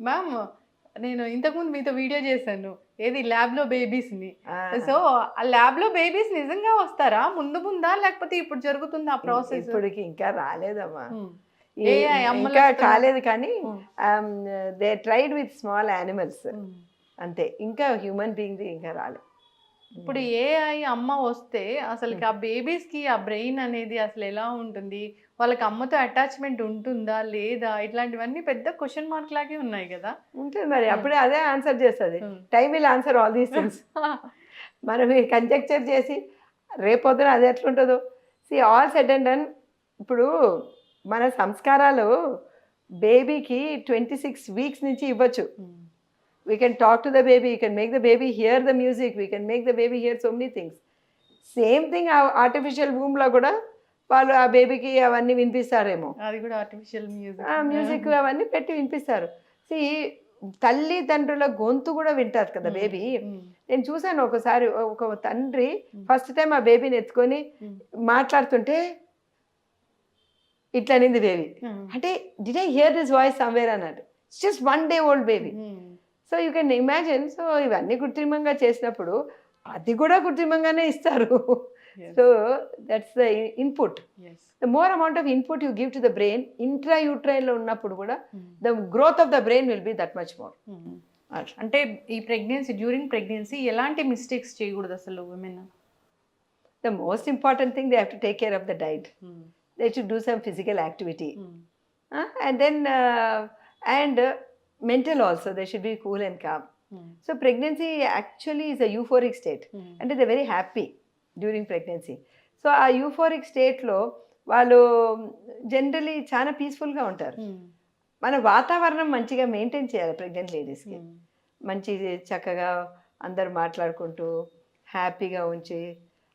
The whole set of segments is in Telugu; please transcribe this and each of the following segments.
మ్యామ్ నేను ఇంతకుముందు మీతో వీడియో చేశాను. ఏది ల్యాబ్‌లో బేబీస్‌ని. ఆ! సో, ఆ ల్యాబ్‌లో బేబీస్ నిజంగా వస్తారా? ముందా? లేకపోతే ఇప్పుడు జరుగుతుందా ఆ ప్రాసెస్? ఇప్పటికి ఇంకా రాలేదమ్మా. హ్మ్. ఈ ఏఐ ఇంకా అమ్మలొస్తున్నారు. కాలేదు కానీ హ్మ్. ఆహ్, they tried with small animals హ్మ్. అంతే. ఇంకా హ్యూమన్ బీయింగ్‌ది ఇంకా రాలే. ఇప్పుడు హ్మ్. ఏఐ అమ్మ వస్తే అసలకి హ్మ్. ఆ బేబీస్‌కి ఆ బ్రెయిన్ అనేది అసలెలా ఉంటుంది? వాళ్ళకి అమ్మతో అటాచ్‌మెంట్ ఉంటుందా? లేదా? ఇట్లాంటివన్నీ పెద్ద క్వెషన్ మార్క్ లాగే ఉన్నాయి గదా! ఉంటుంది మరి. హ్మ్. అప్పుడే అదే ఆన్సర్ చేస్తది. Hmm. Time will answer all these things. మనం ఈ కంజెక్చర్ చేసి రేపొద్దున అది ఎట్లుంటదో. See all said and done ఇప్పుడు మన సంస్కారాలు బేబీకి 26 వీక్స్ నుంచి ఇవ్వచ్చు. హ్మ్. We can talk to the baby, you can make the baby hear the music, we can make the baby hear so many things. Same thing artificial వూమ్‌లో కూడా వాళ్ళు ఆ బేబీకి అవన్నీ వినిపిస్తారేమో. అది గూడా ఆర్టిఫిషియల్ మ్యూజిక్. ఆ! మ్యూజిక్ అవన్నీ పెట్టి వినిపిస్తారు. సీ తల్లిదండ్రుల గొంతు కూడా వింటాది కదా హ్మ్. బేబీ. హ్మ్. నేను చూసాను ఒకసారి ఒక తండ్రి హ్మ్. ఫస్ట్ టైమ్ ఆ బేబీని ఎత్తుకొని హ్మ్. మాట్లాడుతుంటే ఇట్లా అనింది బేబీ. హ్మ్. అంటే did I hear this voice somewhere అన్నాడు. It's just 1 day old baby. Hmm. So you can imagine. So ఇవన్నీ కృత్రిమంగా చేసినప్పుడు అది కూడా కృత్రిమంగానే ఇస్తారు. Yes. So that's the input. Yes. The more amount of input you give to the brain ఇంట్రాయూట్రైన్‌లో ఉన్నప్పుడు కూడా hmm. The growth of the brain will be that much more. Hmm. అట్లా. అంటే ఈ డ్యూరింగ్ ప్రెగ్నెన్సీ ఎలాంటి మిస్టేక్స్ చేయకూడదు అసలు women? The most important thing they have to take care of the diet. Hmm. They should do some physical activity. Hmm. And then and mental also they should be cool and calm. హ్మ్. So pregnancy actually is a euphoric state. హ్మ్. అంటే they're very happy during pregnancy. So ఆ యూఫోరిక్ స్టేట్లో వాళ్ళు జనరలీ చాలా పీస్ఫుల్గా ఉంటారు. హ్మ్. మన వాతావరణం మంచిగా మెయింటైన్ చేయాలి ప్రెగ్నెంట్ లేడీస్కి. హ్మ్. మంచి చక్కగా అందరు మాట్లాడుకుంటూ హ్యాపీగా ఉంచి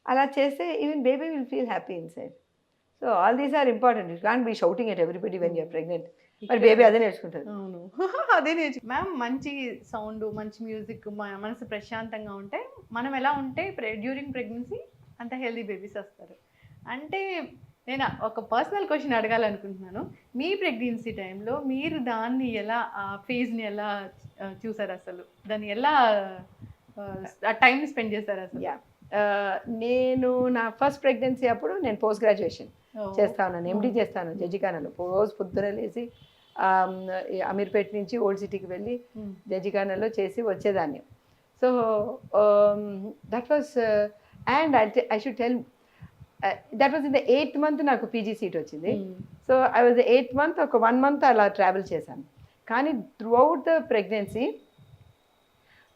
అలా చేస్తే even baby will feel happy inside. So all these are important. You can't be shouting at everybody when you are pregnant. మరి బేబీ అదే నేర్చుకుంటుంది. అవును. అదే మ్యామ్ మంచి సౌండ్, మంచి మ్యూజిక్ మనసు ప్రశాంతంగా ఉంటే మనం ఎలా ఉంటే డ్యూరింగ్ ప్రెగ్నెన్సీ అంత హెల్తీ బేబీస్ వస్తారు. అంటే నేను ఒక పర్సనల్ క్వెషన్ అడగాలనుకుంటున్నాను. మీ ప్రెగ్నెన్సీ టైంలో మీరు దాన్ని ఎలా ఆ ఫేజ్‌ని ఎలా చూసారసలు? దాన్ని ఎలా ఆ టైమ్‌ని స్పెండ్ చేశారసలు? యా నేను నా ఫస్ట్ ప్రెగ్నెన్సీ అప్పుడు నేను పోస్ట్ గ్రాడ్యుయేషన్ ఓహ్! చేస్తా ఉన్నాను. ఎండీ హ్మ్. చేస్తాను జడ్జిఖానాలో. రోజు పొద్దున లేసి ఈ అమీర్పేట నుంచి ఓల్డ్ సిటీకి వెళ్ళి హ్మ్. జడ్జిఖానాలో చేసి వచ్చేదాన్ని. So that was and I should tell that was in the 8th month నాకు పీజీ సీట్ వచ్చింది. హ్మ్. So I was 8th month ఒక 1 మంత్ అలా ట్రావెల్ చేశాను. కానీ through out the pregnancy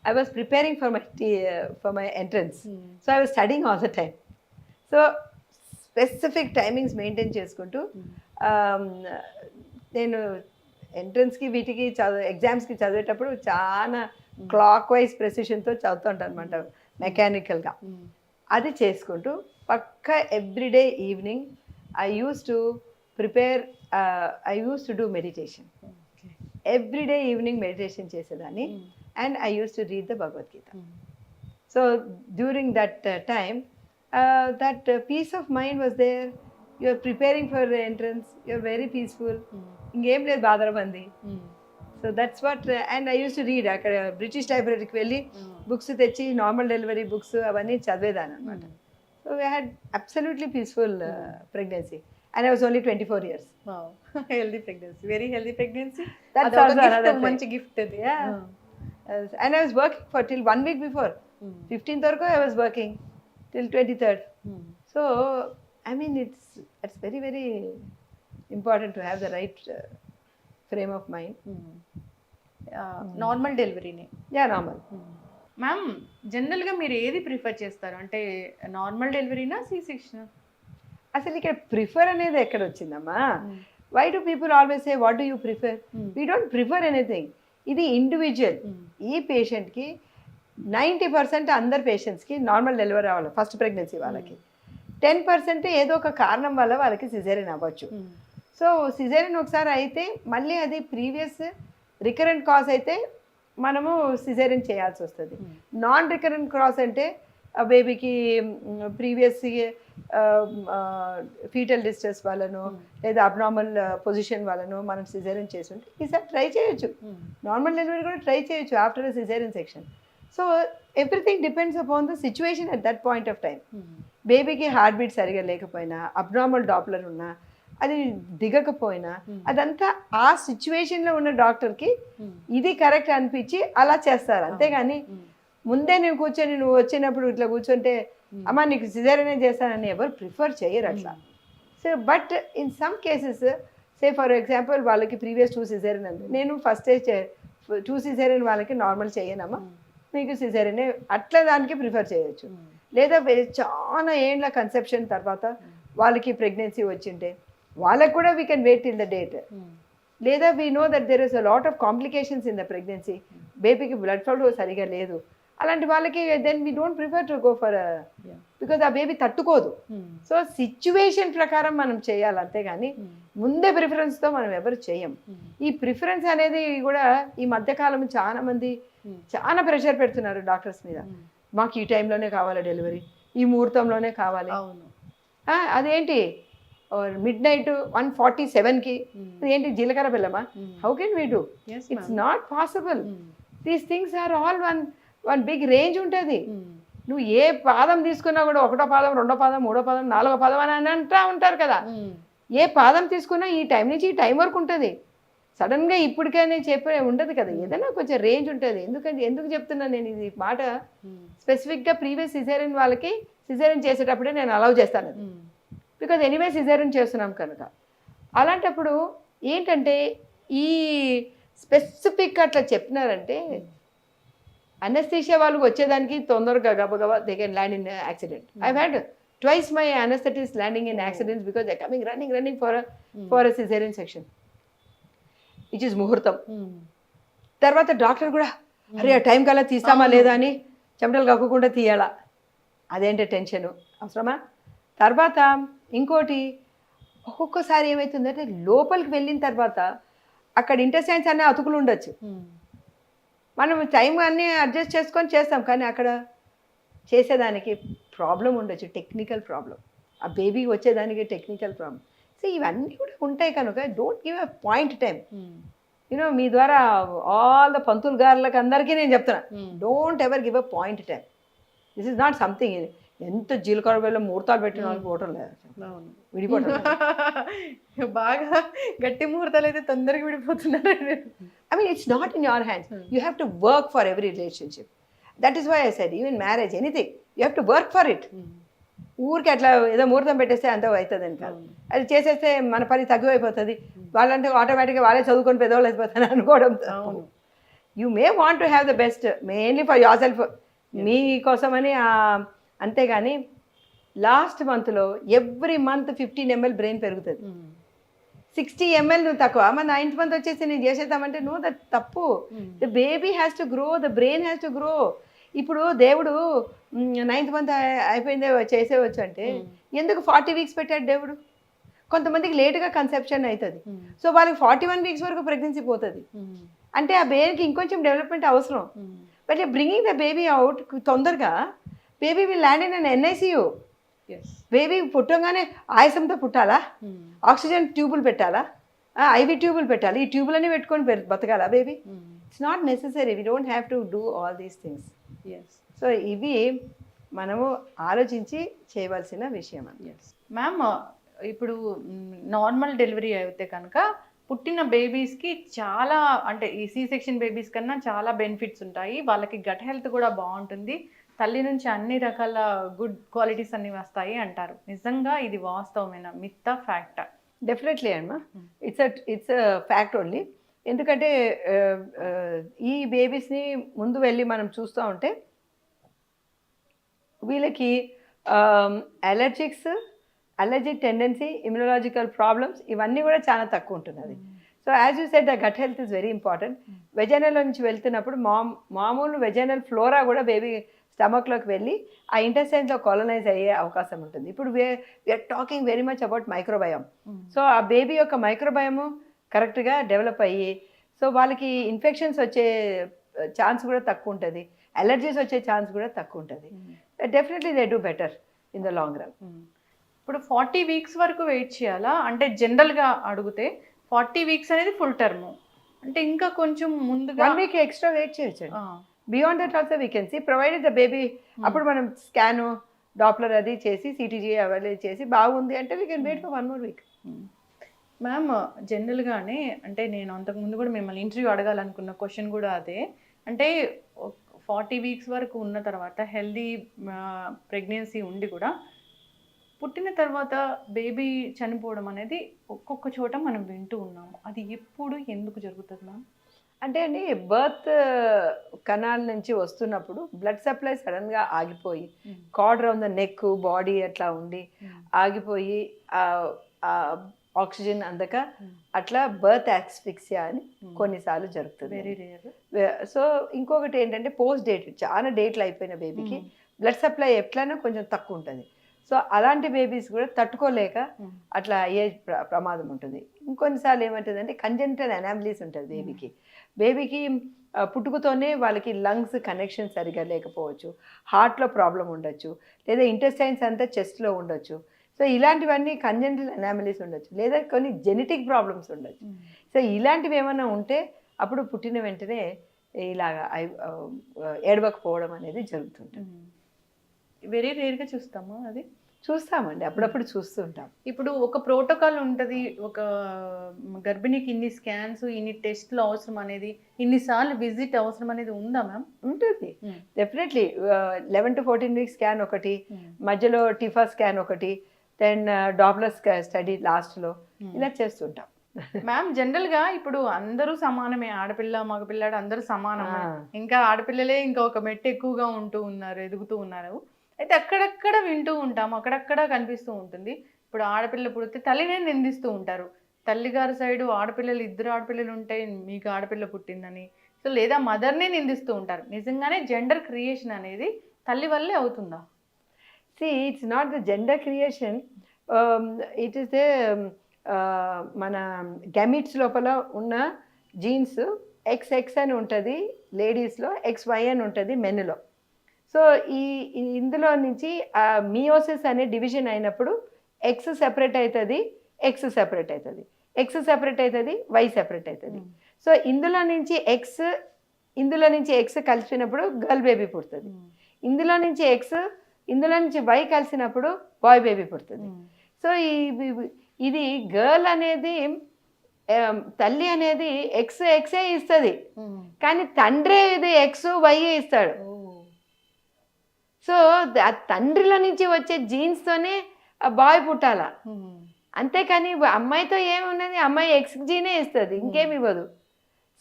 I was preparing for my entrance. హ్మ్. So I was studying all the time. So specific timings maintain చేసుకుంటూ హ్మ్. నేను ఎంట్రన్స్కి వీటికి ఎగ్జామ్స్కి చదివేటప్పుడు చాలా క్లాక్ వైజ్ ప్రెసిషన్తో చదువుతుంటాను అనమాట మెకానికల్గా. హ్మ్. అది చేసుకుంటూ పక్కా everyday evening I use to prepare I use to do meditation. Okay. Everyday evening meditation చేసేదాన్ని. Hmm. And I used to read the Bhagavad Gita. హ్మ్. So during that time, that peace of mind was there. You're preparing for the entrance. You're very peaceful. ఇంకేం లేదు బాధరబంది. హ్మ్. So that's what and I use to read. అక్కడ బ్రిటిష్ లైబ్రరీకి వెళ్ళి హ్మ్. బుక్స్ తెచ్చి నార్మల్ డెలివరీ బుక్స్ అవన్నీ చదివేదాన్ని అనమాట. So we had absolutely peaceful pregnancy and I was only 24 years. Wow! Healthy pregnancy. Very healthy pregnancy. That's అదొక also గిఫ్ట్. another thing. మంచి గిఫ్ట్ అది. Yeah. And I was working for till 1 week before. 15th వరకు I was working till 23rd. So I mean it's very very important to have the right frame of mind. Normal డెలివరీనే. Yeah, normal. మ్యామ్ జనరల్‌గా మీరు ఏది ప్రిఫర్ చేస్తారు? అంటే నార్మల్ డెలివరీనా? సి సెక్షనా? అసలు ఇక్కడ ప్రిఫర్ అనేది ఎక్కడ వచ్చిందమ్మా? Why do people always say what do you prefer? We don't prefer anything. ఇది ఇండివిజువల్. ఈ పేషెంట్కి 90% అందరు పేషెంట్స్కి నార్మల్ డెలివరీ అవ్వాలి ఫస్ట్ ప్రెగ్నెన్సీ వాళ్ళకి. 10% ఏదో ఒక కారణం వల్ల వాళ్ళకి సిజేరియన్ అవ్వచ్చు. సో సిజేరియన్ ఒకసారి అయితే మళ్ళీ అది ప్రీవియస్ రికరెంట్ కాజ్ అయితే మనము సిజేరియన్ చేయాల్సి వస్తుంది. నాన్ రికరెంట్ కాజ్ అంటే ఆ బేబీకి ప్రీవియస్ ఫీటల్ డిస్ట్రెస్ వల్లనో లేదా అబ్నార్మల్ పొజిషన్ వల్లనో మనం సిజేరియన్ చేస్తుంటే ఈసారి ట్రై చేయొచ్చు. నార్మల్ డెలివరీ కూడా ట్రై చేయొచ్చు after caesarean section. So everything depends upon the situation at that point of time. బేబీకి హార్ట్ బీట్ సరిగా లేకపోయినా, అబ్నార్మల్ డాప్లర్ ఉన్నా, అది దిగకపోయినా, అదంతా ఆ సిచ్యువేషన్లో ఉన్న డాక్టర్కి ఇది కరెక్ట్ అనిపించి అలా చేస్తారు. అంతేగాని ముందే నువ్వు కూర్చొని నువ్వు వచ్చినప్పుడు ఇట్లా కూర్చుంటే అమ్మ నీకు సిజేరియనే చేస్తానని ఎవరు ప్రిఫర్ చేయరు అట్లా. So but in some cases say for example వాళ్ళకి ప్రీవియస్ 2 సిజేరియన్ అంది, నేను ఫస్ట్ 2 సిజేరియన్ వాళ్ళకి నార్మల్ చేయనమ్మా, మీకు సిజేరియనే అట్లా దానికి ప్రిఫర్ చేయొచ్చు. లేదా చాలా ఏండ్ల కన్సెప్షన్ తర్వాత వాళ్ళకి ప్రెగ్నెన్సీ వచ్చింటే వాళ్ళకి కూడా we can wait till the date. లేదా we know that there is a lot of complications in the pregnancy, బేబీకి బ్లడ్ ఫ్లో సరిగా లేదు, అలాంటి వాళ్ళకి then we don't prefer to go for because ఆ బేబీ తట్టుకోదు. సో సిచ్యువేషన్ ప్రకారం మనం చేయాలి, అంతేగాని ముందే ప్రిఫరెన్స్తో మనం ఎవరు చేయం. ఈ ప్రిఫరెన్స్ అనేది కూడా ఈ మధ్యకాలం చాలా మంది చాలా ప్రెషర్ పెడుతున్నారు డాక్టర్స్ మీద. మాకు ఈ టైంలోనే కావాలి డెలివరీ, ఈ ముహూర్తంలోనే కావాలి. అదేంటి midnight 1:47కి ఏంటి జీలకర్ర బెల్లమా? How can we do? It's not possible. These things are all one big range ఉంటుంది. నువ్వు ఏ పాదం తీసుకున్నా కూడా 1వ పాదం 2వ పాదం 3వ పాదం 4వ పాదం అని అంటూ ఉంటారు కదా. ఏ పాదం తీసుకున్నా ఈ టైం నుంచి ఈ టైం వరకు ఉంటుంది. సడన్గా ఇప్పటికనే చెప్పే ఉండదు కదా, ఏదైనా కొంచెం రేంజ్ ఉంటుంది. ఎందుకు చెప్తున్నా నేను ఇది మాట, స్పెసిఫిక్గా ప్రీవియస్ సిజేరియన్ వాళ్ళకి సిజేరియన్ చేసేటప్పుడే నేను అలౌ చేస్తాను అది, బికాజ్ ఎనీవే సిజేరియన్ చేస్తున్నాం కనుక. అలాంటప్పుడు ఏంటంటే ఈ స్పెసిఫిక్ అట్లా చెప్పినారంటే అనస్థీషియా వాళ్ళు వచ్చేదానికి తొందరగా గబగబా they can land in accident. I had twice my anaesthetist landing in accidents because they coming running for a caesarean section which is ముహూర్తం. తర్వాత డాక్టర్ కూడా అరే ఆ టైం కల్లా తీస్తామా లేదా అని చెమటలు కక్కకుండా తీయాలా, అదేంటే టెన్షను అవసరమా? తర్వాత ఇంకోటి ఒక్కొక్కసారి ఏమవుతుందంటే లోపలికి వెళ్ళిన తర్వాత అక్కడ ఇంటెస్టైన్స్ అనే అతుకులు ఉండొచ్చు, మనం టైం అన్నీ అడ్జస్ట్ చేసుకొని చేస్తాం, కానీ అక్కడ చేసేదానికి ప్రాబ్లం ఉండొచ్చు, టెక్నికల్ ప్రాబ్లం, ఆ బేబీ వచ్చేదానికి టెక్నికల్ ప్రాబ్లం. సో ఇవన్నీ కూడా ఉంటాయి కనుక don't give a point time. You know మీ ద్వారా ఆల్ ద పంతులు గారులకు అందరికీ నేను చెప్తున్నా, don't ever give a point time. This is not something ఎంత జీలకర్ర బెల్లం ముహూర్తాలు పెట్టిన వాళ్ళకి పోవటం లేదు, విడిపోవటం. బాగా గట్టి ముహూర్తాలు అయితే తొందరగా విడిపోతున్నారు. I mean, it's not in your hands. You have to work for every relationship. That is why I said, even marriage, anything, you have to work for it. ఊరికి అట్లా ఏదో ముహూర్తం పెట్టేస్తే అంత అవుతుంది అని కాదు, అది చేసేస్తే మన పని తగ్గిపోతుంది, వాళ్ళంటే ఆటోమేటిక్గా వాళ్ళే చదువుకొని పెద్దవాళ్ళు అయిపోతాను అనుకోవడం. You may want to have the best mainly for your self, మీకోసమని. అంతేగాని లాస్ట్ మంత్లో ఎవ్రీ మంత్ 15 ml బ్రెయిన్ పెరుగుతుంది, 60 ml నువ్వు తక్కువ, మన 9th month వచ్చేసి నేను చేసేద్దామంటే నువ్వు దట్ తప్పు. The baby has to grow, the brain has to grow. ఇప్పుడు దేవుడు 9th month అయిపోయిందే చేసేవచ్చు అంటే ఎందుకు 40 weeks పెట్టాడు దేవుడు? కొంతమందికి లేటుగా కన్సెప్షన్ అవుతుంది, సో వాళ్ళకి 41 weeks వరకు ప్రెగ్నెన్సీ పోతుంది. అంటే ఆ బేబీకి ఇంకొంచెం డెవలప్మెంట్ అవసరం. But bringing the baby out తొందరగా, baby will land in an NICU. Baby పుట్టంగానే ఆయాసంతో పుట్టాలా, ఆక్సిజన్ ట్యూబులు పెట్టాలా, IV ట్యూబులు పెట్టాలి, ఈ ట్యూబులన్నీ పెట్టుకొని బతకాలా baby? It's not necessary. We don't have to do all these things. So ఇవి మనము ఆలోచించి చేయవలసిన విషయం అండి. మ్యామ్ ఇప్పుడు నార్మల్ డెలివరీ అయితే కనుక పుట్టిన బేబీస్కి చాలా, అంటే ఈ C-section బేబీస్ కన్నా చాలా బెనిఫిట్స్ ఉంటాయి. వాళ్ళకి గట్ హెల్త్ కూడా బాగుంటుంది, తల్లి నుంచి అన్ని రకాల గుడ్ క్వాలిటీస్ అన్ని వస్తాయి అంటారు. నిజంగా ఇది వాస్తవమేనా, మిత్తా, ఫ్యాక్టా? డెఫినెట్లీ అమ్మా, ఇట్స్ ఫ్యాక్ట్ ఓన్లీ. ఎందుకంటే ఈ బేబీస్ని ముందు వెళ్ళి మనం చూస్తూ ఉంటే వీళ్ళకి అలర్జిక్ టెండెన్సీ, ఇమ్యునలాజికల్ ప్రాబ్లమ్స్ ఇవన్నీ కూడా చాలా తక్కువ ఉంటున్నది. So as you said the gut health is very important. Vaginal నుంచి వెళ్తున్నప్పుడు మామూలు వెజైనల్ ఫ్లోరా కూడా బేబీ స్టమక్లోకి వెళ్ళి ఆ ఇంటెస్టైన్స్లో కాలనైజ్ అయ్యే అవకాశం ఉంటుంది. ఇప్పుడు we are talking very much about microbiome. So ఆ బేబీ యొక్క మైక్రోబయోము కరెక్ట్గా డెవలప్ అయ్యి, సో వాళ్ళకి ఇన్ఫెక్షన్స్ వచ్చే ఛాన్స్ కూడా తక్కువ ఉంటుంది, అలర్జీస్ వచ్చే ఛాన్స్ కూడా తక్కువ ఉంటుంది. Definitely they do better in the long run. ఇప్పుడు 40 వీక్స్ వరకు వెయిట్ చేయాలా? అంటే జనరల్‌గా అడిగితే 40 వీక్స్ అనేది ఫుల్ టర్మ్. అంటే ఇంకా కొంచెం ముందుగా 1 వీక్ ఎక్స్ట్రా వెయిట్ చేయొచ్చండి. ఆ! Beyond that also we can see provided the baby. అప్పుడు మనం స్కాను డాప్లర్ అది చేసి సిటీజీ అవన్నీ చేసి బాగుంది అంటే we can wait for 1 more week. Ma'am జనరల్‌గానే అంటే నేను అంతకుముందు కూడా మిమ్మల్ని ఇంటర్వ్యూ అడగాలనుకున్న క్వెషన్ కూడా అదే. అంటే 40 వీక్స్ వరకు ఉన్న తర్వాత హెల్తీ ప్రెగ్నెన్సీ ఉండి కూడా పుట్టిన తర్వాత బేబీ చనిపోవడం అనేది ఒక్కొక్క చోట మనం వింటూ ఉన్నాము. అది ఎప్పుడు ఎందుకు జరుగుతుంది మ్యామ్? అంటే అండి బర్త్ కనాల్ నుంచి వస్తున్నప్పుడు బ్లడ్ సప్లై సడన్గా ఆగిపోయి card round the neck body అట్లా ఉండి ఆగిపోయి ఆక్సిజన్ అందక అట్లా బర్త్ యాక్స్ఫిక్సియా అని కొన్నిసార్లు జరుగుతుంది. Very rare. సో ఇంకొకటి ఏంటంటే పోస్ట్ డేట్ చాలా డేట్లు అయిపోయిన బేబీకి బ్లడ్ సప్లై ఎట్లైనా కొంచెం తక్కువ ఉంటుంది. సో అలాంటి బేబీస్ కూడా తట్టుకోలేక అట్లా అయ్యే ప్రమాదం ఉంటుంది. ఇంకొన్నిసార్లు ఏమంటుందంటే కంజెంటల్ అనామలీస్ ఉంటుంది బేబీకి పుట్టుకతోనే వాళ్ళకి లంగ్స్ కనెక్షన్ సరిగా లేకపోవచ్చు, హార్ట్లో ప్రాబ్లం ఉండొచ్చు, లేదా ఇంటెస్టైన్స్ అంతా చెస్ట్లో ఉండొచ్చు. సో ఇలాంటివన్నీ కంజెంటల్ అనామలీస్ ఉండొచ్చు, లేదా కొన్ని జెనెటిక్ ప్రాబ్లమ్స్ ఉండొచ్చు. సో ఇలాంటివి ఏమైనా ఉంటే అప్పుడు పుట్టిన వెంటనే ఇలాగా ఏడవకపోవడం అనేది జరుగుతుంటుంది. వెరీ రేర్గా చూస్తామా అది? చూస్తామండి, అప్పుడప్పుడు చూస్తుంటాం. ఇప్పుడు ఒక ప్రోటోకాల్ ఉంటుంది, ఒక గర్భిణికి ఇన్ని స్కాన్స్ ఇన్ని టెస్ట్లు అవసరం అనేది, ఇన్నిసార్లు విజిట్ అవసరం అనేది ఉందా మ్యామ్? ఉంటుంది డెఫినెట్లీ. 11 to 14 వీక్స్ స్కాన్ ఒకటి, మధ్యలో టిఫా స్కాన్ ఒకటి, దెన్ డాప్లర్ స్టడీ లాస్ట్లో ఇలా చేస్తుంటాం. మ్యామ్ జనరల్గా ఇప్పుడు అందరూ సమానమే, ఆడపిల్ల మగపిల్లాడు అందరూ సమానమే. ఇంకా ఆడపిల్లలే ఇంకా ఒక మెట్టు ఎక్కువగా ఉంటూ ఉన్నారు, ఎదుగుతూ ఉన్నారు. అయితే అక్కడక్కడ వింటూ ఉంటాం, అక్కడక్కడ కనిపిస్తూ ఉంటుంది. ఇప్పుడు ఆడపిల్ల పుడితే తల్లినే నిందిస్తూ ఉంటారు. తల్లిగారి సైడు ఇద్దరు ఆడపిల్లలు ఉంటే మీకు ఆడపిల్ల పుట్టిందని, సో లేదా మదర్నే నిందిస్తూ ఉంటారు. నిజంగానే జెండర్ క్రియేషన్ అనేది తల్లి వల్లే అవుతుందా? It's not the gender creation, it is the మన గెమిట్స్ లోపల ఉన్న జీన్స్ XX అని ఉంటుంది లేడీస్లో, XY అని ఉంటుంది మెన్లో. సో ఇందులో నుంచి మియోసిస్ అనే డివిజన్ అయినప్పుడు X సెపరేట్ అవుతుంది, X సెపరేట్ అవుతుంది, X సెపరేట్ అవుతుంది, Y సెపరేట్ అవుతుంది. సో ఇందులో నుంచి X కలిసినప్పుడు గర్ల్ బేబీ పుడుతుంది, ఇందులో నుంచి Y కలిసినప్పుడు బాయ్ బేబీ పుడుతుంది. సో ఇది గర్ల్ అనేది తల్లి అనేది XXే ఇస్తుంది, కానీ తండ్రి ఇది XY ఇస్తాడు. సో ఆ తండ్రిలో నుంచి వచ్చే జీన్స్తోనే బాయ్ పుట్టాల, అంతేకాని అమ్మాయితో ఏమున్నది, అమ్మాయి X జీనే ఇస్తుంది, ఇంకేమి ఇవ్వదు.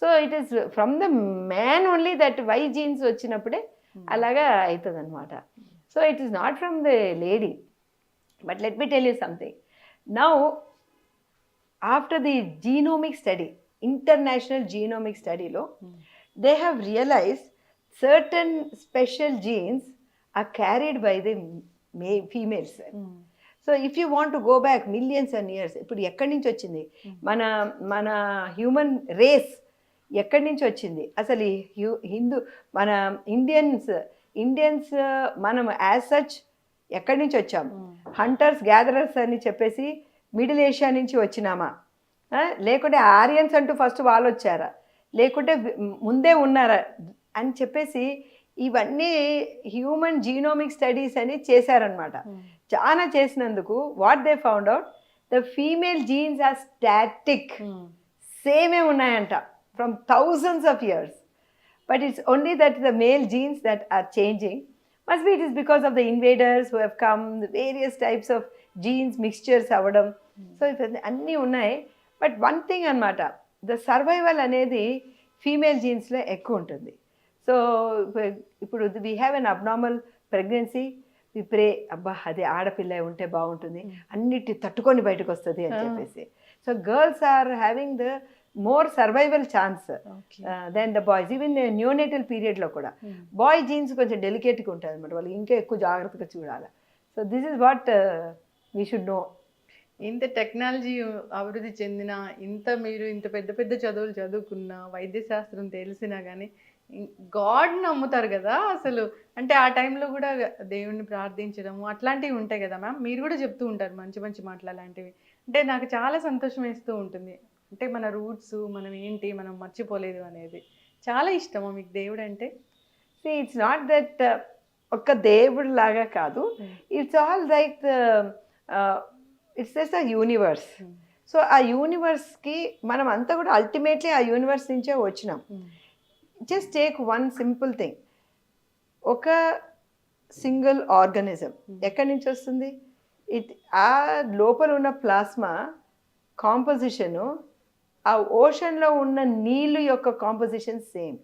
So it is from the man only that Y genes వచ్చినప్పుడే అలాగా అవుతుంది అనమాట. So it is not from the lady. But let me tell you something. Now after the genomic study, international genomic స్టడీలో they have realized certain special genes are carried by the females. So if you want to go back millions and years, ఇప్పుడు ఎక్కడి నుంచి వచ్చింది మన హ్యూమన్ రేస్, ఎక్కడి నుంచి వచ్చింది అసలు? మన ఇండియన్స్ మనం యాజ్ సచ్ ఎక్కడి నుంచి వచ్చాం? హంటర్స్ గ్యాదరర్స్ అని చెప్పేసి మిడిల్ ఏషియా నుంచి వచ్చినామా, లేకుంటే ఆరియన్స్ అంటూ ఫస్ట్ వాళ్ళు వచ్చారా, లేకుంటే ముందే ఉన్నారా అని చెప్పేసి ఇవన్నీ హ్యూమన్ జీనోమిక్ స్టడీస్ అని చేశారనమాట. చాలా చేసినందుకు what they found out, the female genes are static, సేమే ఉన్నాయంట from thousands of years. But it's only that the male genes that are changing. Must be it is because of the invaders who have come, various types of genes mixtures అవ్వడం. సో అన్నీ ఉన్నాయి. బట్ వన్ థింగ్ అనమాట, ద సర్వైవల్ అనేది ఫీమేల్ జీన్స్లో ఎక్కువ ఉంటుంది. సో ఇప్పుడు we have an abnormal pregnancy, we pray అబ్బా అది ఆడపిల్ల ఉంటే బాగుంటుంది, అన్నిటి తట్టుకొని బయటకు వస్తుంది అని చెప్పేసి. So girls are having the more survival chance then the boys. Even neonatal పీరియడ్లో కూడా బాయ్ జీన్స్ కొంచెం డెలికేట్గా ఉంటుంది అనమాట, వాళ్ళు ఇంకా ఎక్కువ జాగ్రత్తగా చూడాలి. So this is what we should know. ఇంత టెక్నాలజీ అభివృద్ధి చెందిన, మీరు ఇంత పెద్ద పెద్ద చదువులు చదువుకున్న, వైద్యశాస్త్రం తెలిసినా కానీ గాడ్ నమ్ముతారు కదా అసలు, అంటే ఆ టైంలో కూడా దేవుణ్ణి ప్రార్థించడము అట్లాంటివి ఉంటాయి కదా మ్యామ్, మీరు కూడా చెప్తూ ఉంటారు మంచి మంచి మాటలు అలాంటివి. అంటే నాకు చాలా సంతోషం వేస్తూ ఉంటుంది. అంటే మన రూట్స్ మనం ఏంటి మనం మర్చిపోలేదు అనేది. చాలా ఇష్టమా మీకు దేవుడు అంటే? ఇట్స్ నాట్ దట్ ఒక్క దేవుడు లాగా కాదు, it's all like it's just a universe. So ఆ యూనివర్స్కి మనం అంతా కూడా అల్టిమేట్లీ ఆ యూనివర్స్ నుంచే వచ్చినాం. Just take one simple thing, ఒక సింగిల్ ఆర్గానిజం ఎక్కడి నుంచి వస్తుంది? ఆ లోపల ఉన్న ప్లాస్మా కాంపోజిషను ఆ ఓషన్లో ఉన్న నీళ్ళు యొక్క composition same.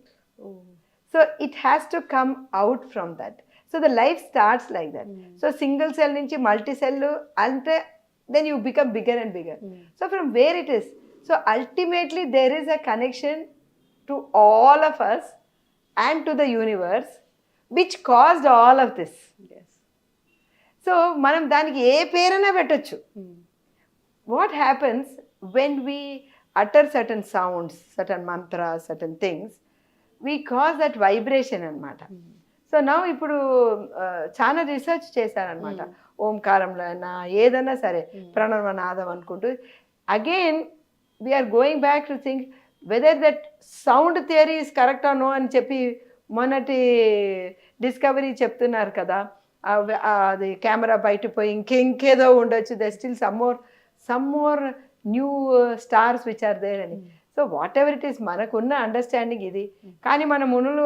So it has to come out from that. So the life starts like that. So single cell నుంచి మల్టీ సెల్ అంటే then you become bigger and bigger. So from where it is? So ultimately there is a connection to all of us and to the universe which caused all of this. Yes. So మనం దానికి ఏ పేరైనా పెట్టొచ్చు. What happens when we utter certain sounds, certain mantras, certain things, we cause that vibration అన్నమాట. సో నా ఇప్పుడు చాలా రీసెర్చ్ చేశారనమాట. ఓంకారంలో అయినా ఏదైనా సరే ప్రణవనాదం అనుకుంటూ again we are going back to think whether that sound theory is correct or no అని చెప్పి మొన్నటి డిస్కవరీ చెప్తున్నారు కదా, అది కెమెరా బయట పోయి ఇంకేదో ఉండొచ్చు, they still some more new stars which are there అని. So whatever it is మనకున్న అండర్స్టాండింగ్ ఇది. కానీ మన మునులు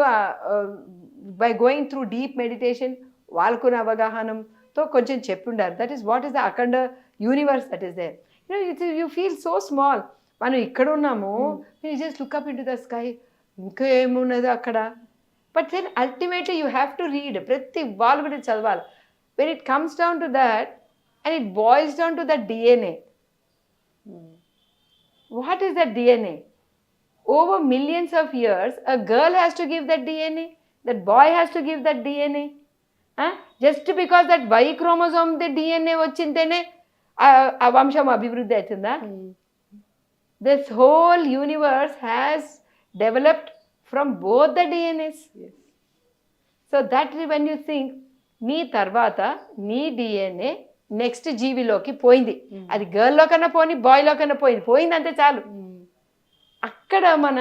by going through deep meditation వాళ్ళకున్న అవగాహనతో కొంచెం చెప్పుండారు. That is what is the అఖండ universe that is there. You feel so small. మనం ఇక్కడ ఉన్నాము, you just look up in to the sky, ఇంకా ఏమున్నది అక్కడ. But then ultimately you have to read, ప్రతి వాళ్ళు కూడా చదవాలి. When it comes down to that and it boils down to the DNA. What is that DNA? Over millions of years, a girl has to give that DNA. That boy has to give that DNA. Just because that Y chromosome the DNA వచ్చింటేనే ఆ వంశం అభివృద్ధి అవుతుందా? This whole universe has developed from both the DNAs. Yes. So that when you think, నీ తర్వాత నీ DNA నెక్స్ట్ జీవిలోకి పోయింది. అది గర్ల్లో కన్నా పోని, బాయ్లో కన్నా పోయింది అంతే చాలు. అక్కడ మన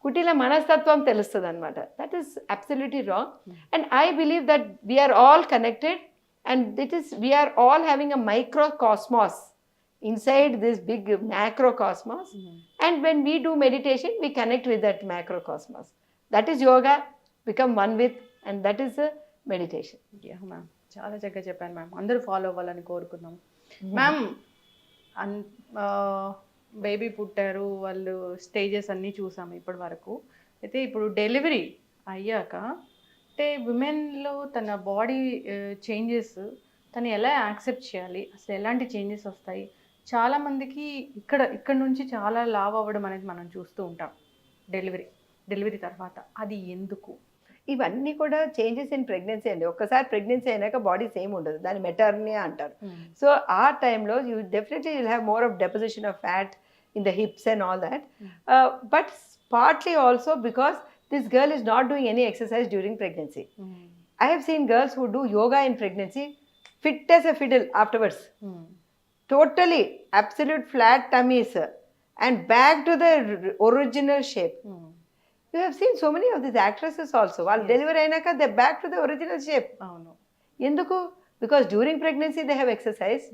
కుటిల మనస్తత్వం తెలుస్తుంది అనమాట. That is absolutely wrong. And I believe that we are all connected and we are all having a micro cosmos inside this big macro cosmos. And when we do meditation we connect with that macro cosmos. That is yoga, become one with, and that is meditation. Ma'am చాలా చక్కగా చెప్పాను మ్యామ్. అందరూ ఫాలో అవ్వాలని కోరుకుందాం మ్యామ్. బేబీ పుట్టారు, వాళ్ళు స్టేజెస్ అన్నీ చూసాము ఇప్పటి వరకు. అయితే ఇప్పుడు డెలివరీ అయ్యాక అంటే విమెన్లో తన బాడీ చేంజెస్ తను ఎలా యాక్సెప్ట్ చేయాలి, అసలు ఎలాంటి చేంజెస్ వస్తాయి? చాలామందికి ఇక్కడ నుంచి చాలా లావ్ అవ్వడం అనేది మనం చూస్తూ ఉంటాం డెలివరీ తర్వాత. అది ఎందుకు? ఇవన్నీ కూడా చేంజెస్ ఇన్ ప్రెగ్నెన్సీ అండి. ఒక్కసారి ప్రెగ్నెన్సీ అయినాక బాడీ సేమ్ ఉండదు, దాన్ని మెటర్నియా అంటారు. సో ఆ టైంలో you definitely will have more of deposition of fat in the hips and all that. But partly also because this girl is not doing any exercise during pregnancy. I have seen girls who do yoga in pregnancy, fit as a fiddle afterwards. Totally absolute flat tummies and back to the original shape. You have seen so many of these actresses also. While delivery ayinaka they back to the original shape. అవును. Enduku? Because during pregnancy they have exercised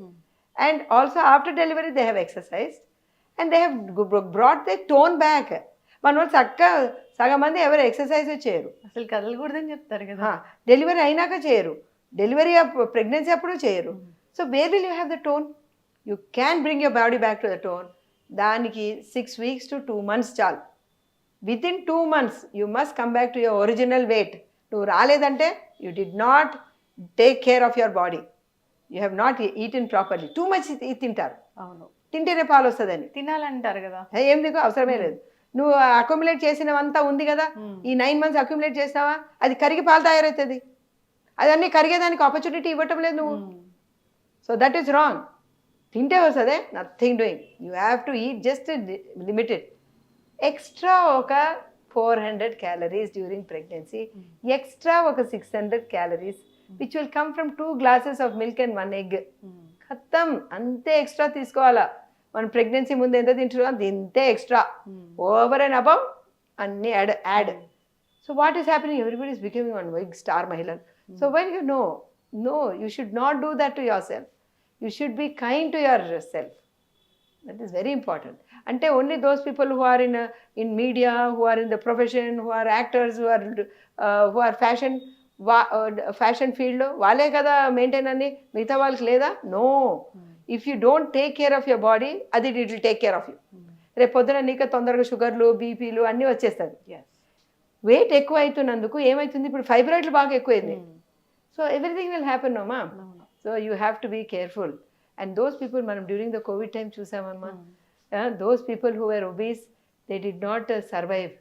and also after delivery they have exercised and they have brought their tone back. మన వాళ్ళు సగం మంది ఎవరు ఎక్సర్సైజ్ చేయరు, అసలు కదలకూడదని చెప్తారు కదా. డెలివరీ అయినాక చేయరు, డెలివరీ ప్రెగ్నెన్సీ అప్పుడు చేయరు. So where will you have the tone? You can bring your body back to the tone. దానికి 6 weeks to 2 months చాలు. Within 2 months you must come back to your original weight. నువ్వు రాలేదంటే you did not take care of your body, you have not eaten properly. Too much తింటారు, అవును, తింటేనే పాలు వస్తుందని తినాలంటారు కదా. ఏం నీకు అవసరమే లేదు. నువ్వు అక్యుములేట్ చేసినవంతా ఉంది కదా, ఈ 9 months అక్యుములేట్ చేసినావా, అది కరిగి పాలు తయారవుతుంది. అదన్నీ కరిగేదానికి ఆపర్చునిటీ ఇవ్వటం లేదు నువ్వు. So that is wrong. తింటే వస్తుందే, nothing doing. You have to eat just limited. Extra ఒక 400 calories during pregnancy, extra ఒక 600 calories which will come from 2 glasses of milk and 1 egg. ఖతం అంతే ఎక్స్ట్రా తీసుకోవాలా. మనం ప్రెగ్నెన్సీ ముందు ఎంత తింటున్నాం అది ఇంతే ఎక్స్ట్రా, ఓవర్ అండ్ అబవ్ అన్ని add. So what is happening, everybody is becoming one big star mahila. So when you know you should not do that to your self. You should be kind to your self. That is very important. అంటే only those people who are in media, who are in the profession, who are actors, who are fashion ఫీల్డ్లో వాళ్ళే కదా మెయింటైన్ అని, మిగతా వాళ్ళకి లేదా? No. If you don't take care of your body, అది it will take care of you. రేపు పొద్దున నీకు తొందరగా షుగర్లు, బీపీలు అన్నీ వచ్చేస్తుంది. వెయిట్ ఎక్కువ అవుతున్నందుకు ఏమవుతుంది, ఇప్పుడు ఫైబ్రాయిడ్లు బాగా ఎక్కువైంది. సో ఎవ్రీథింగ్ విల్ హ్యాపెన్ అమ్మా. So you have to be careful. And those people మనం డ్యూరింగ్ ద కోవిడ్ టైం చూసామమ్మా, those people who are obese they did not survive.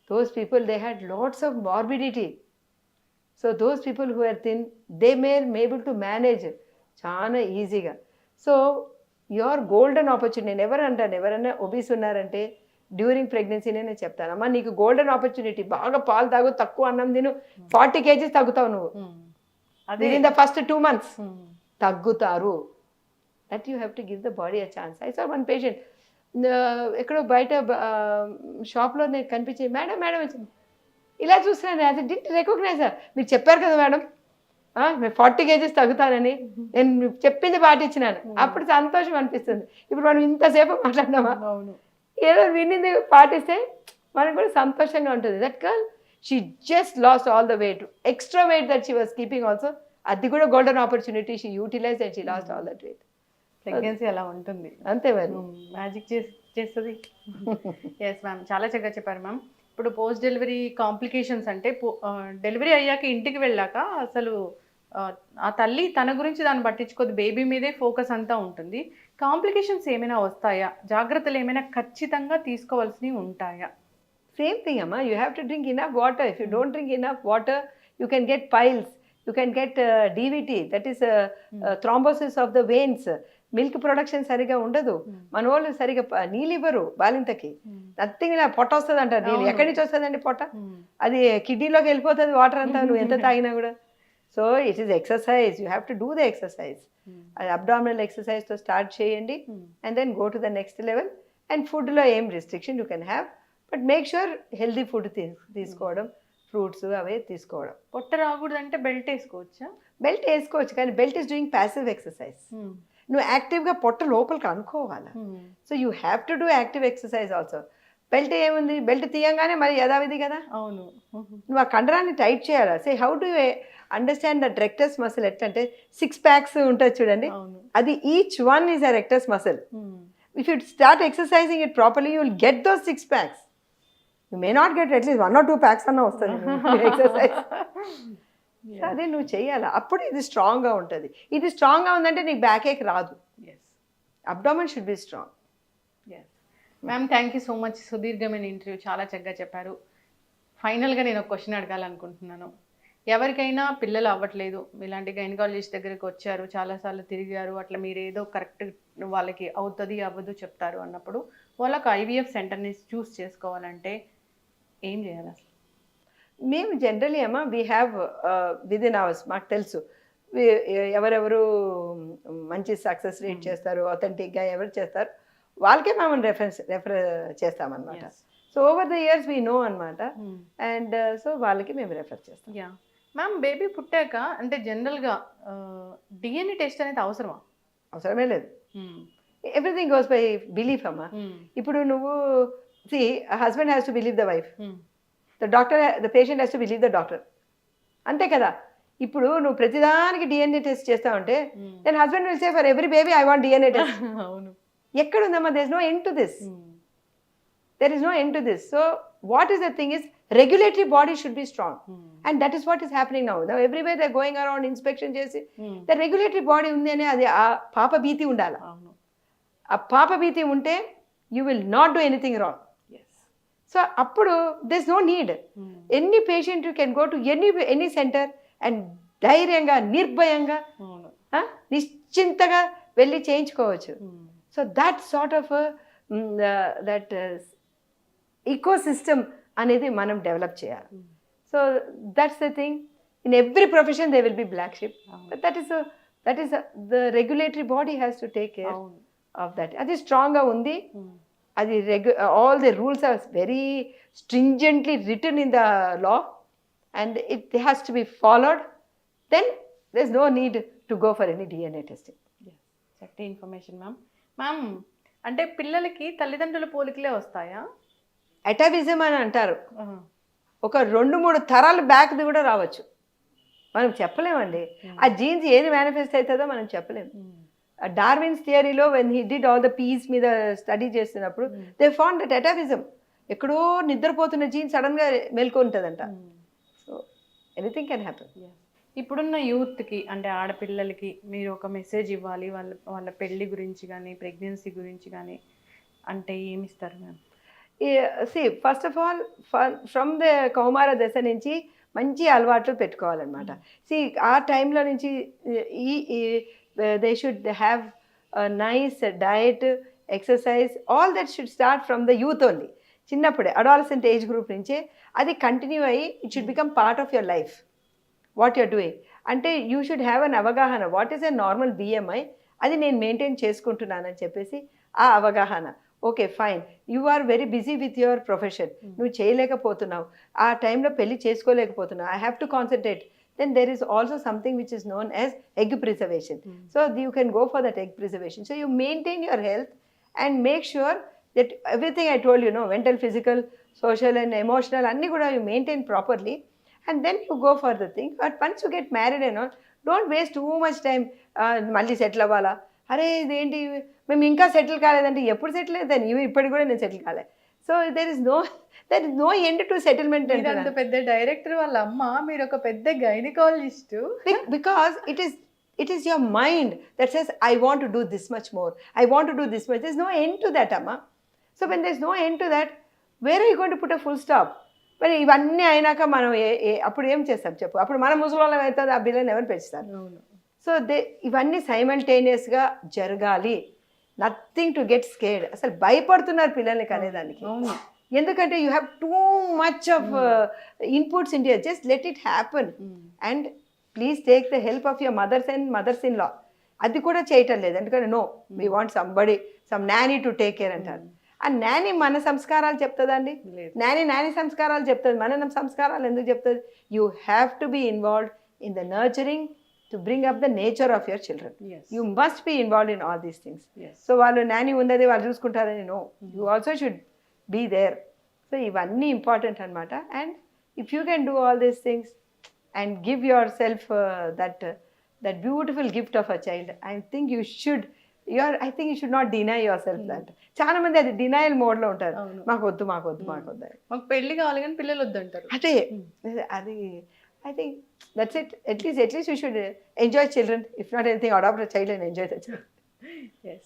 Those people they had lots of morbidity. So those people who are thin they able to manage చాలా ఈజీగా. So your golden opportunity. నేను ఎవరైనా ఒబీస్ ఉన్నారంటే డ్యూరింగ్ ప్రెగ్నెన్సీనే నేను చెప్తాను, అమ్మా నీకు గోల్డెన్ ఆపర్చునిటీ, బాగా పాలు తాగు, తక్కువ అన్నం తిను, 40 kgs తగ్గుతావు నువ్వు విదిన్ ద ఫస్ట్ 2 months. తగ్గుతారు. That you have to give the body a chance. I saw one patient ఎక్కడో బయట షాప్లో నేను కనిపించి, మేడం వచ్చింది, ఇలా చూస్తున్నాను, అది డింట్ రికగ్నైజ్. మీరు చెప్పారు కదా మేడం 40 kgs తగ్గుతానని, నేను చెప్పింది పాటించినాను, అప్పుడు సంతోషం అనిపిస్తుంది. ఇప్పుడు మనం ఇంతసేపు మాట్లాడినామా, ఏదో వినింది పాటిస్తే మనకు కూడా సంతోషంగా ఉంటుంది. That girl she just lost all the weight, extra weight that she was keeping also. అది కూడా golden opportunity, she utilize and she lost all that weight. Pregnancy అలా ఉంటుంది, అంతే మరి, మ్యాజిక్ చేస్తుంది. ఎస్ మ్యామ్, చాలా చక్కగా చెప్పారు మ్యామ్. ఇప్పుడు పోస్ట్ డెలివరీ కాంప్లికేషన్స్ అంటే డెలివరీ అయ్యాక ఇంటికి వెళ్ళాక అసలు ఆ తల్లి తన గురించి దాన్ని పట్టించుకోదు, బేబీ మీదే ఫోకస్ అంతా ఉంటుంది. కాంప్లికేషన్స్ ఏమైనా వస్తాయా, జాగ్రత్తలు ఏమైనా ఖచ్చితంగా తీసుకోవాల్సినవి ఉంటాయా? సేమ్ థింగ్ అమ్మా, you have to drink enough water. If you don't drink enough water, you can get piles, you can get DVT, that is thrombosis of the vanes. Milk production సరిగా ఉండదు, మన వాళ్ళు సరిగా నీళ్ళు ఇవ్వరు బాలింతకి. నథింగ్, ఇలా పొట్ట వస్తుంది అంటారు. నీళ్ళు ఎక్కడి నుంచి వస్తుందండి పొట్ట? అది కిడ్నీలోకి వెళ్ళిపోతుంది వాటర్ అంతా, నువ్వు ఎంత తాగినా కూడా. So it is exercise, you have to do the exercise. అది అబ్డామినల్ ఎక్సర్సైజ్తో స్టార్ట్ చేయండి and then go to the next level. And ఫుడ్లో ఏం restriction you can have, but make sure healthy food తీసుకోవడం, ఫ్రూట్స్ అవే తీసుకోవడం. పొట్ట రాకూడదు అంటే బెల్ట్ వేసుకోవచ్చా? బెల్ట్ వేసుకోవచ్చు, కానీ belt is doing passive exercise. నువ్వు యాక్టివ్గా పొట్ట లోపలికి అనుకోవాలి. So you have to do active exercise also. Belt ఏముంది, బెల్ట్ తీయంగానే మరి యథావిధి కదా. అవును, నువ్వు ఆ కండరాన్ని టైట్ చేయాలి. Say how do understand the rectus muscle ఎట్లా అంటే 6 packs ఉంటుంది చూడండి, అది each one is a rectus muscle. If you start exercising it properly you will get those 6 packs. You may not get at least 1 or 2 packs అన్న వస్తుంది ఎక్సర్సైజ్. అదే నువ్వు చేయాలి, అప్పుడు ఇది స్ట్రాంగ్గా ఉంటుంది. ఇది స్ట్రాంగ్గా ఉందంటే నీకు బ్యాక్ ఏక్ రాదు. Abdomen should be strong. Ma'am, thank you so much. సుదీర్ఘమైన ఇంటర్వ్యూ, చాలా చక్కగా చెప్పారు. ఫైనల్గా నేను ఒక క్వశ్చన్ అడగాలనుకుంటున్నాను. ఎవరికైనా పిల్లలు అవ్వట్లేదు, ఇలాంటి గైనకాలజిస్ట్ దగ్గరికి వచ్చారు, చాలాసార్లు తిరిగారు, అట్లా మీరు ఏదో కరెక్ట్ వాళ్ళకి అవుతుంది అవ్వదు చెప్తారు అన్నప్పుడు వాళ్ళకి IVF సెంటర్ని చూస్ చేసుకోవాలంటే ఏం చేయాలి అసలు? మేము జనరలీ అమ్మా వీ హ్యావ్ విదిన్ అవర్స్, మాకు తెలుసు ఎవరెవరు మంచి సక్సెస్ రేట్ చేస్తారు, అథెంటిక్గా ఎవరు చేస్తారు, వాళ్ళకే మేము రెఫర్ చేస్తామన్నమాట. So over the years we know అనమాట. అండ్ సో వాళ్ళకి మేము రెఫర్ చేస్తాం. యా మ్యామ్, బేబీ పుట్టాక అంటే జనరల్గా DNA టెస్ట్ అనేది అవసరమా? అవసరమే లేదు. ఎవ్రీథింగ్ గోస్ బై బిలీఫ్ అమ్మా. ఇప్పుడు నువ్వు husband has to believe the wife, the patient has to believe the doctor, అంతే కదా. ఇప్పుడు నువ్వు ప్రతిదానికి DNA టెస్ట్ చేస్తావంటే then husband will say for every baby I want DNA test. అవును, ఎక్కడుందమ్మా? There is no end to this. There is no end to this. So what is the thing is regulatory body should be strong. And that is what is happening now. Now everywhere they are going around inspection chesi the regulatory body undi ane adi aa paapa beeti undala. ఆ పాప భీతి ఉంటే you will not do anything wrong. So appudu there is no need. Any patient you can go to any center and ధైర్యంగా నిర్భయంగా నిశ్చింతగా వెళ్ళి చేయించుకోవచ్చు. So that sort of that ecosystem అనేది మనం డెవలప్ చేయాలి. So that's the thing. In every profession they will be black sheep, but that is the regulatory body has to take care of that. అది స్ట్రాంగ్గా ఉంది. అది all the rules are very stringently written in the law and it has to be followed. Then there's no need to go for any DNA testing. చక్కటి ఇన్ఫర్మేషన్ మ్యామ్. అంటే పిల్లలకి తల్లిదండ్రుల పోలికలే వస్తాయా? అటావిజం అని అంటారు. ఒక 2-3 తరాల బ్యాక్ది కూడా రావచ్చు. మనం చెప్పలేమండి. ఆ జీన్స్ ఏది మేనిఫెస్ట్ అవుతుందో మనం చెప్పలేము. డార్విన్స్ థియరీలో when he did all the peas మీద స్టడీ చేస్తున్నప్పుడు దే ఫౌండ్ దట్ అటావిజం, ఎక్కడో నిద్రపోతున్న జీన్ సడన్గా మేల్కొంటుందంట. So anything can happen. ఇప్పుడున్న యూత్కి అంటే ఆడపిల్లలకి మీరు ఒక మెసేజ్ ఇవ్వాలి, వాళ్ళ పెళ్ళి గురించి కానీ ప్రెగ్నెన్సీ గురించి కానీ అంటే ఏమిస్తారు ma'am? First of all from the కౌమార దశ నుంచి మంచి అలవాట్లు పెట్టుకోవాలన్నమాట. ఆ టైంలో నుంచి they should have a nice diet, exercise, all that should start from the youth only. చిన్నప్పుడే అడాలసెంట్ ఏజ్ గ్రూప్ నుంచే అది కంటిన్యూ అయ్యి it should become part of your life what you're doing. అంటే యూ షుడ్ హ్యావ్ అన్ అవగాహన what is a normal BMI, అది నేను మెయింటైన్ చేసుకుంటున్నానని చెప్పేసి ఆ అవగాహన. Okay fine, you are very busy with your profession, నువ్వు చేయలేకపోతున్నావు, ఆ టైంలో పెళ్లి చేసుకోలేకపోతున్నావు, I have to concentrate. Then there is also something which is known as egg preservation. So you can go for that egg preservation. So you maintain your health and make sure that everything I told you, mental, physical, social and emotional, anni kuda you maintain properly, and then you go for the thing. But once you get married and all, don't waste too much time. Malli settle avala, అరే ఇదేంటి మేము ఇంకా సెటిల్ కాలేదంటే ఎప్పుడు సెటిల్ అవుతాను, ఇప్పటికి కూడా నేను సెటిల్ కాలే. So there is no end to settlement. అంత పెద్ద డైరెక్టర్ వాళ్ళ అమ్మ, మీరు ఒక పెద్ద gynaecologist. Because it is your mind that says I want to do this much more, I want to do this much. There's no end to that, amma. So when there's no end to that, where are you going to put a full stop? మరి ఇవన్నీ అయినాక మనం అప్పుడు ఏం చేస్తాం చెప్పు? అప్పుడు మన ముసలోళ్ళం అవుతుంది, ఆ బిల్లని ఎవరు పెంచుతారు? సో ఇవన్నీ సైమల్టేనియస్గా జరగాలి. Nothing to get scared. అసలు భయపడుతున్నారు పిల్లల్ని కనేదానికి. ఎందుకంటే you have too much of inputs India. Just let it happen and please take the help of your mothers in law. అది కూడా చేయటం లేదు. ఎందుకంటే no, we want some nanny to take care అంటారు. ఆ నానీ మన సంస్కారాలు చెప్తుందండి? నానీ సంస్కారాలు చెప్తుంది, మన సంస్కారాలు ఎందుకు చెప్తుంది? You have to be involved in the nurturing to bring up the nature of your children. Yes. You must be involved in all these things. Yes. So వాళ్ళు నాని ఉన్నది వాళ్ళు చూసుకుంటారని no, you also should be there. So ఇవన్నీ ఇంపార్టెంట్ అనమాట. And if you can do all these things and give your self that beautiful gift of a child, I think you should not deny your self that. చాలా మంది అది డినయల్ మోడ్లో ఉంటారు, మాకు వద్దు మాకు పెళ్లి కావాలి కానీ పిల్లలు వద్దు అంటారు. అదే అది I think that's it. At least you should enjoy children. If not anything, adopt a child and enjoy the child. Yes.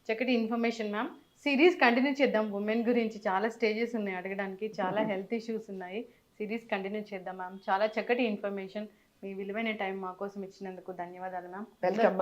చక్కటి ఇన్ఫర్మేషన్ మ్యామ్. సిరీస్ కంటిన్యూ చేద్దాం. ఉమెన్ గురించి చాలా స్టేజెస్ ఉన్నాయి అడగడానికి, చాలా హెల్త్ ఇష్యూస్ ఉన్నాయి. సిరీస్ కంటిన్యూ చేద్దాం మ్యామ్. చాలా చక్కటి ఇన్ఫర్మేషన్, మీ విలువైన టైం మా కోసం ఇచ్చినందుకు ధన్యవాదాలు మ్యామ్. వెల్కమ్.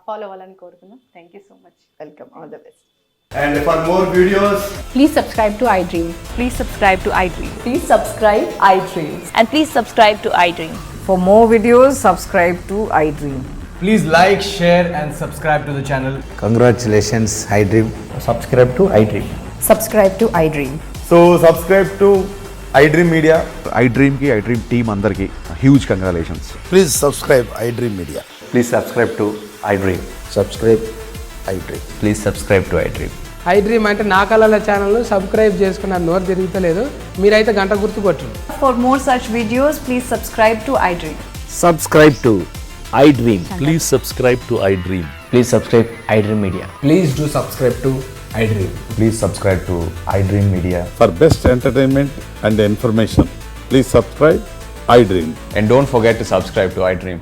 ఫాలో అవ్వాలని కోరుతున్నాం. Thank you so much. Welcome. All the best. And for more videos, please subscribe to iDream. Please subscribe to iDream. Please subscribe iDream. And please subscribe to iDream. For more videos, subscribe to iDream. please like, share and subscribe to the channel. Congratulations, iDream. Subscribe to iDream. Subscribe to iDream. So subscribe to iDream Media. iDream ki iDream team andarki huge congratulations. Please subscribe iDream Media. Please subscribe to iDream. Subscribe iDream. Please subscribe to iDream. iDream అంటే నా కళల ఛానల్ను సబ్స్క్రైబ్ చేసుకున్న నోరు తిరుగుతలేదు, మీరైతే గంట గుర్తు కొట్టండి. For more such videos, please subscribe to iDream. Subscribe to iDream. Please subscribe to iDream. Please subscribe iDream Media. Please do subscribe to iDream. Please subscribe to iDream Media. For best entertainment and information, please subscribe iDream. And don't forget to subscribe to iDream.